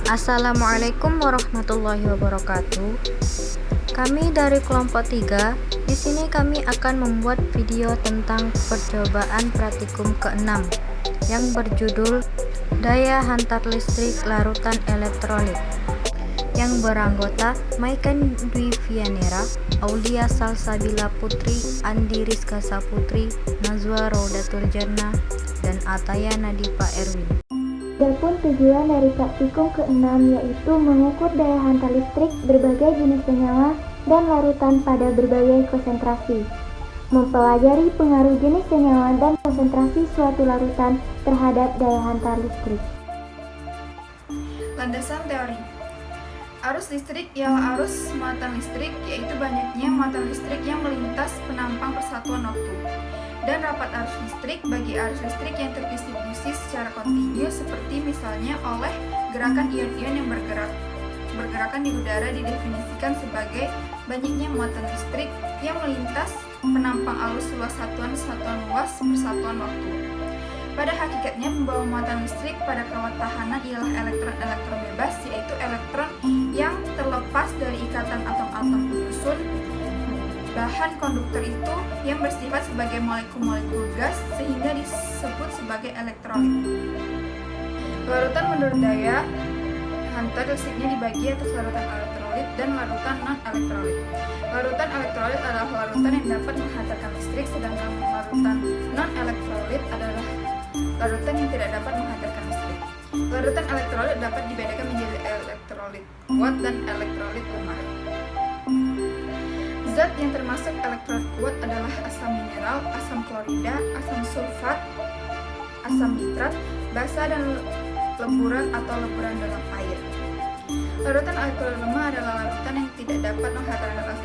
Assalamualaikum warahmatullahi wabarakatuh. Kami dari kelompok 3. Di sini kami akan membuat video tentang percobaan praktikum ke-6 yang berjudul Daya Hantar Listrik Larutan Elektrolit, yang beranggota Maiken Dwi Vianera, Aulia Salsabila Putri, Andi Rizka Saputri, Nazwa Raudatul Jannah, dan Ataya Nadifa Erwin. Adapun tujuan dari praktikum ke-6 yaitu mengukur daya hantar listrik berbagai jenis senyawa dan larutan pada berbagai konsentrasi, mempelajari pengaruh jenis senyawa dan konsentrasi suatu larutan terhadap daya hantar listrik. Landasan teori. Arus listrik ialah arus muatan listrik, yaitu banyaknya muatan listrik yang melintas penampang persatuan waktu. Dan rapat arus listrik bagi arus listrik yang terdistribusi secara kontinu, seperti misalnya oleh gerakan ion-ion yang bergerakan di udara, didefinisikan sebagai banyaknya muatan listrik yang melintas penampang arus luas satuan luas persatuan waktu. Pada hakikatnya, pembawa muatan listrik pada kawat tahanan ialah elektron-elektron bebas, yaitu elektron yang terlepas dari ikatan atom-atom penyusun bahan konduktor itu yang bersifat sebagai molekul-molekul gas, sehingga disebut sebagai elektrolit. Larutan menurut daya hantar listriknya dibagi atas larutan elektrolit dan larutan non-elektrolit. Larutan elektrolit adalah larutan yang dapat menghantarkan listrik, sedangkan larutan non-elektrolit adalah larutan yang tidak dapat menghantarkan listrik. Larutan elektrolit dapat dibedakan menjadi elektrolit kuat dan elektrolit lemah. Zat yang termasuk elektrolit kuat adalah asam mineral, asam klorida, asam sulfat, asam nitrat, basa, dan leburan atau leburan dalam air. Larutan elektrolit lemah adalah larutan yang tidak dapat menghantarkan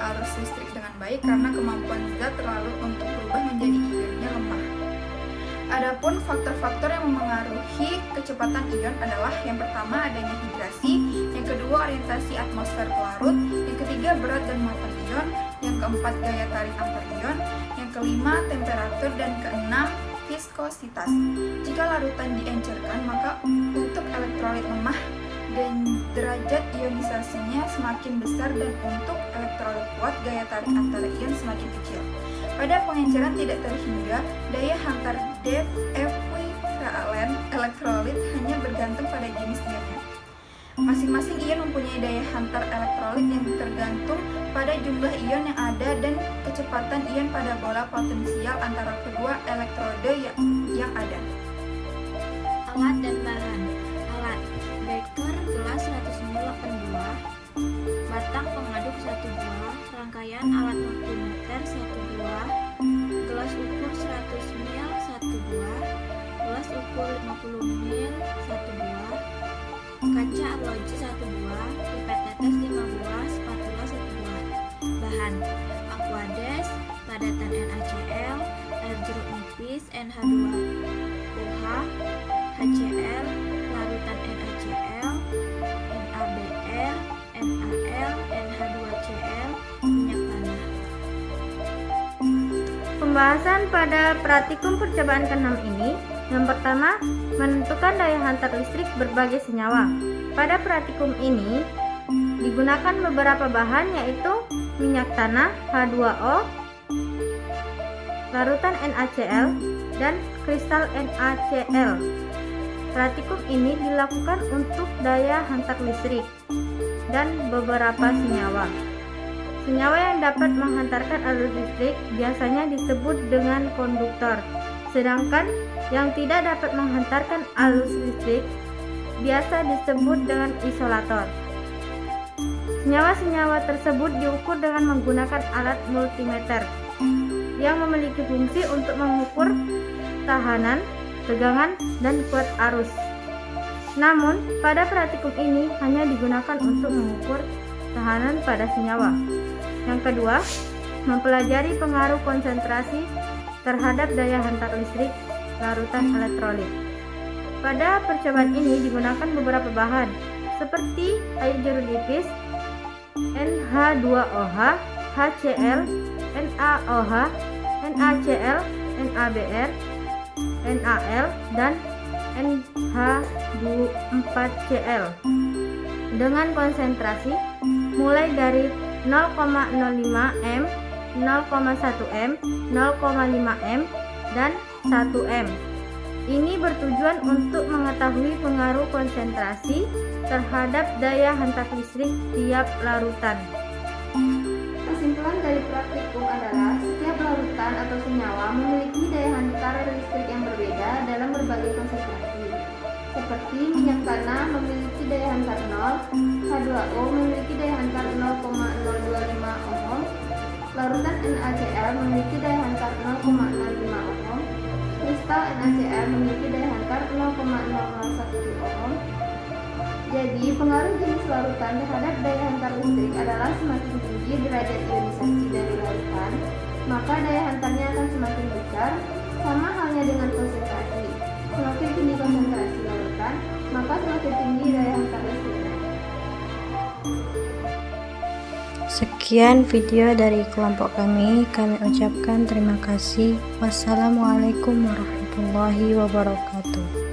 arus listrik dengan baik karena kemampuan zat terlalu untuk berubah menjadi ionnya lemah. Adapun faktor-faktor yang memengaruhi kecepatan ion adalah yang pertama adanya hidrasi, yang kedua orientasi atmosfer pelarut, yang ketiga berat dan muatan ion, yang keempat gaya tarik antar ion, yang kelima temperatur, dan keenam viskositas. Jika larutan diencerkan, maka untuk elektrolit lemah dan derajat ionisasinya semakin besar, dan untuk elektrolit kuat gaya tarik antara ion semakin kecil. Pada pengenceran tidak terhingga, daya hantar ekuivalen elektrolit hanya bergantung pada jenis ionnya. Masing-masing ion mempunyai daya hantar elektrolit yang tergantung pada jumlah ion yang ada dan kecepatan ion pada bola potensial antara kedua elektrode yang ada. Alat dan bahan. Alat: beker gelas 100 ml 8 buah, batang pengaduk 1 buah, rangkaian alat multimeter 1 buah, gelas ukur 100 ml 1 buah, gelas ukur 50 ml 1 buah, kaca arloji 1 buah, pipet tetes 5 buah, spatula 1 buah. Bahan: aquades, padatan NaCl, air jeruk nipis, NH2OH, HCl, larutan NaCl, NaBr, NaL, NH2Cl, minyak tanah. Pembahasan pada praktikum percobaan ke-6 ini, yang pertama, menentukan daya hantar listrik berbagai senyawa. Pada praktikum ini digunakan beberapa bahan, yaitu minyak tanah H2O, larutan NaCl, dan kristal NaCl. Praktikum ini dilakukan untuk daya hantar listrik dan beberapa senyawa. Senyawa yang dapat menghantarkan arus listrik biasanya disebut dengan konduktor, sedangkan yang tidak dapat menghantarkan arus listrik biasa disebut dengan isolator. Senyawa-senyawa tersebut diukur dengan menggunakan alat multimeter yang memiliki fungsi untuk mengukur tahanan, tegangan, dan kuat arus. Namun, pada praktikum ini hanya digunakan untuk mengukur tahanan pada senyawa. Yang kedua, mempelajari pengaruh konsentrasi terhadap daya hantar listrik larutan elektrolit. Pada percobaan ini digunakan beberapa bahan, seperti air jeruk nipis, NH2OH, HCl, NaOH, NaCl, NaBr, NaL, dan NH4Cl. dengan konsentrasi mulai dari 0,05 m, 0,1 m, 0,5 m, dan 1 m. Ini bertujuan untuk mengetahui pengaruh konsentrasi terhadap daya hantar listrik tiap larutan. Kesimpulan dari praktikum adalah setiap larutan atau senyawa memiliki daya hantar listrik yang berbeda dalam berbagai konsentrasi. Seperti minyak tanah memiliki daya hantar 0, H2O memiliki daya hantar 0,025 ohm, larutan NaCl memiliki daya hantar 0,65 ohm, kristal NaCl memiliki daya hantar 0,001 ohm. Jadi, pengaruh jenis larutan terhadap daya hantar listrik adalah semakin tinggi derajat ionisasi dari larutan, maka daya hantarnya akan semakin besar, sama halnya dengan konsentrasi. Semakin tinggi konsentrasi larutan, maka semakin tinggi daya hantar listriknya. Sekian video dari kelompok kami ucapkan terima kasih. Wassalamualaikum warahmatullahi wabarakatuh.